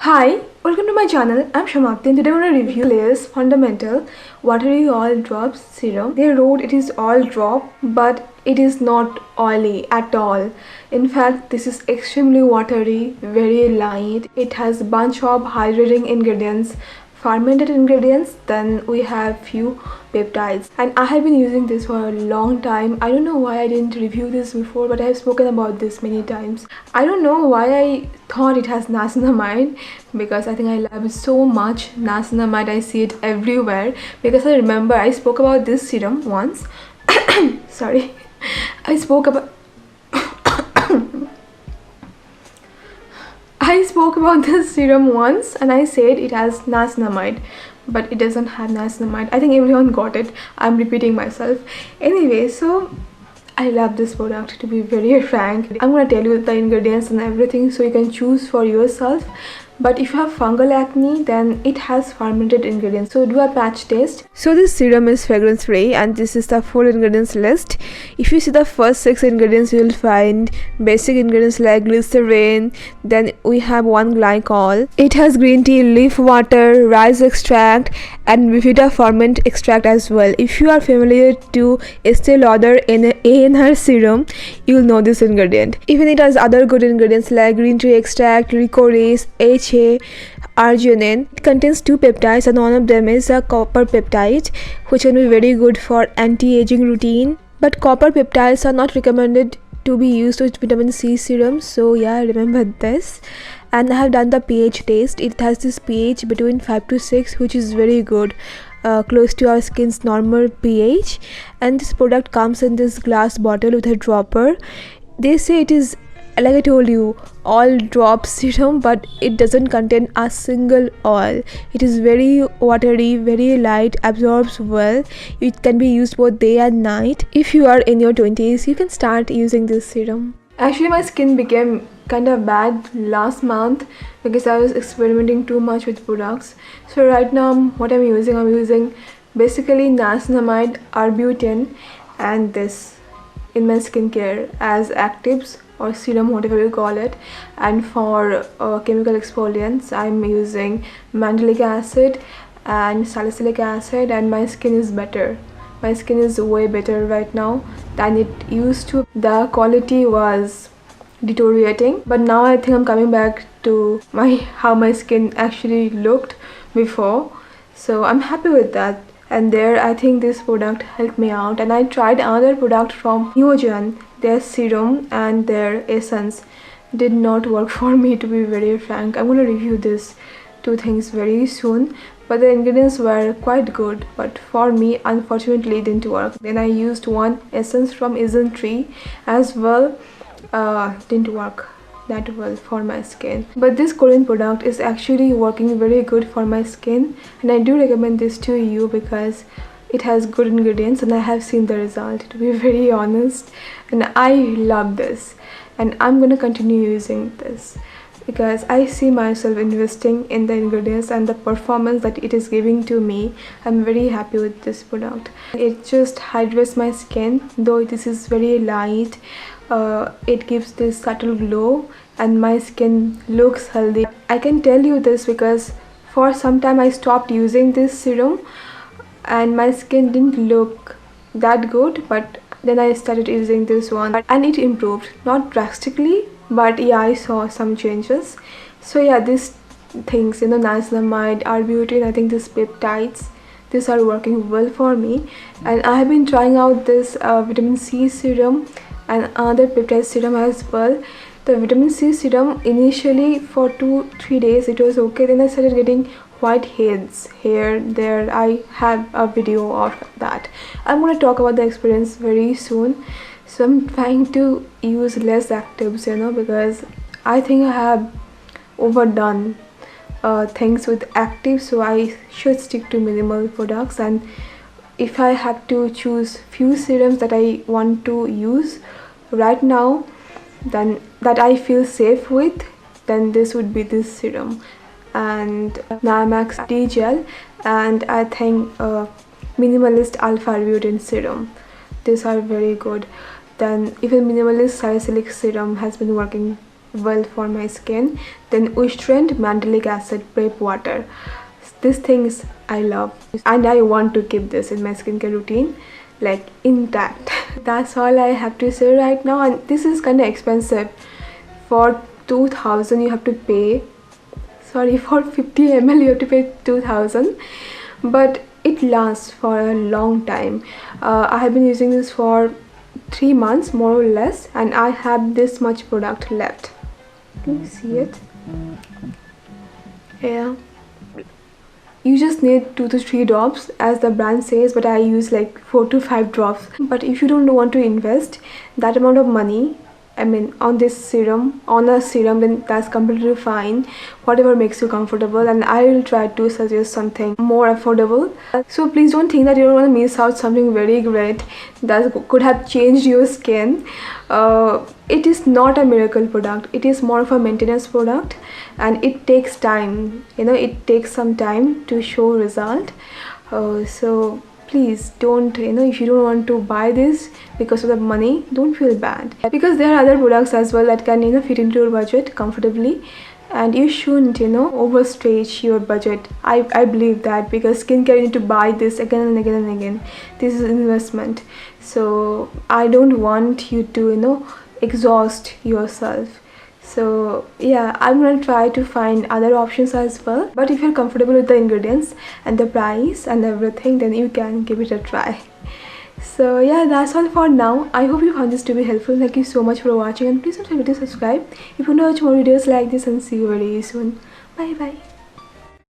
Hi, welcome to my channel. I'm Shamakti and today I'm going to review Layers Fundamental Watery Oil Drops Serum. They wrote it is oil drop, but it is not oily at all. In fact, this is extremely watery, very light. It has bunch of hydrating ingredients, fermented ingredients, then we have few peptides, and I have been using this for a long time. I don't know why I didn't review this before, but I have spoken about this many times. I don't know why I thought it has niacinamide, because I think I love so much niacinamide. I see it everywhere because I remember I spoke about this serum once. Sorry, I spoke about this serum once and I said it has niacinamide, but it doesn't have niacinamide. I think everyone got it. I'm repeating myself. Anyway, so I love this product, to be very frank. I'm gonna tell you the ingredients and everything so you can choose for yourself. But if you have fungal acne, then it has fermented ingredients. So do a patch test. So this serum is fragrance free and this is the full ingredients list. If you see the first 6 ingredients, you will find basic ingredients like glycerin, then we have 1 glycol. It has green tea leaf water, rice extract and Bifida ferment extract as well. If you are familiar to Estee Lauder ANR serum, you will know this ingredient. Even it has other good ingredients like green tea extract, licorice, HA, arginine. It contains 2 peptides and one of them is a copper peptide, which can be very good for anti-aging routine. But copper peptides are not recommended to be used with vitamin C serum, so yeah, remember this. And I have done the pH test. It has this pH between 5 to 6, which is very good, close to our skin's normal pH. And this product comes in this glass bottle with a dropper. They say it is, like I told you, oil drop serum, but it doesn't contain a single oil. It is very watery, very light, absorbs well. It can be used both day and night. If you are in your 20s, you can start using this serum. Actually, my skin became kind of bad last month because I was experimenting too much with products. So right now what I'm using basically niacinamide, arbutin and this in my skincare as actives or serum, whatever you call it. And for chemical exfoliants, I'm using mandelic acid and salicylic acid, and my skin is better. My skin is way better right now than it used to. The quality was deteriorating, but now I think I'm coming back to how my skin actually looked before. So I'm happy with that. And there I think this product helped me out. And I tried another product from Neogen. Their serum and their essence did not work for me, to be very frank. I'm going to review these 2 things very soon, but the ingredients were quite good, but for me unfortunately it didn't work. Then I used one essence from Isntree as well. Didn't work that well for my skin, but this Korean product is actually working very good for my skin, and I do recommend this to you because it has good ingredients and I have seen the result, to be very honest. And I love this and I'm gonna continue using this because I see myself investing in the ingredients and the performance that it is giving to me. I'm very happy with this product. It just hydrates my skin, though this is very light. It gives this subtle glow and my skin looks healthy. I can tell you this because for some time I stopped using this serum and my skin didn't look that good, but then I started using this one and it improved, not drastically, but yeah, I saw some changes. So yeah, these things, niacinamide, arbutin, I think these peptides, these are working well for me. And I have been trying out this vitamin C serum and another peptide serum as well. The vitamin C serum, initially for 2-3 days it was okay, then I started getting white heads here, there. I have a video of that. I'm going to talk about the experience very soon. So I'm trying to use less actives, because I think I have overdone things with actives, so I should stick to minimal products. And if I have to choose few serums that I want to use right now, then that I feel safe with, then this would be this serum and Nyamax D gel, and I think Minimalist Alpha Arbutin serum. These are very good. Then even Minimalist Salicylic serum has been working well for my skin. Then Ustrand Mandelic Acid Prep Water. This things I love and I want to keep this in my skincare routine like intact. That's all I have to say right now, and this is kind of expensive. For 2000 you have to pay, sorry, for 50 ml you have to pay 2000, but it lasts for a long time. I have been using this for 3 months more or less, and I have this much product left. Can you see it? Yeah, you just need 2 to 3 drops as the brand says, but I use like 4 to 5 drops. But if you don't want to invest that amount of money, I mean, on this serum, on a serum, then that's completely fine. Whatever makes you comfortable, and I will try to suggest something more affordable. So please don't think that you don't want to miss out something very great that could have changed your skin. It is not a miracle product. It is more of a maintenance product, and it takes time. You know, it takes some time to show result. So please don't, you know, if you don't want to buy this because of the money, don't feel bad, because there are other products as well that can, you know, fit into your budget comfortably, and you shouldn't, you know, overstretch your budget. I believe that, because skincare, you need to buy this again and again and again. This is an investment, so I don't want you to, you know, exhaust yourself. So yeah, I'm gonna try to find other options as well, but if you're comfortable with the ingredients and the price and everything, then you can give it a try. So yeah, that's all for now. I hope you found this to be helpful. Thank you so much for watching, and please don't forget to subscribe if you want to watch more videos like this, and see you very soon. Bye bye.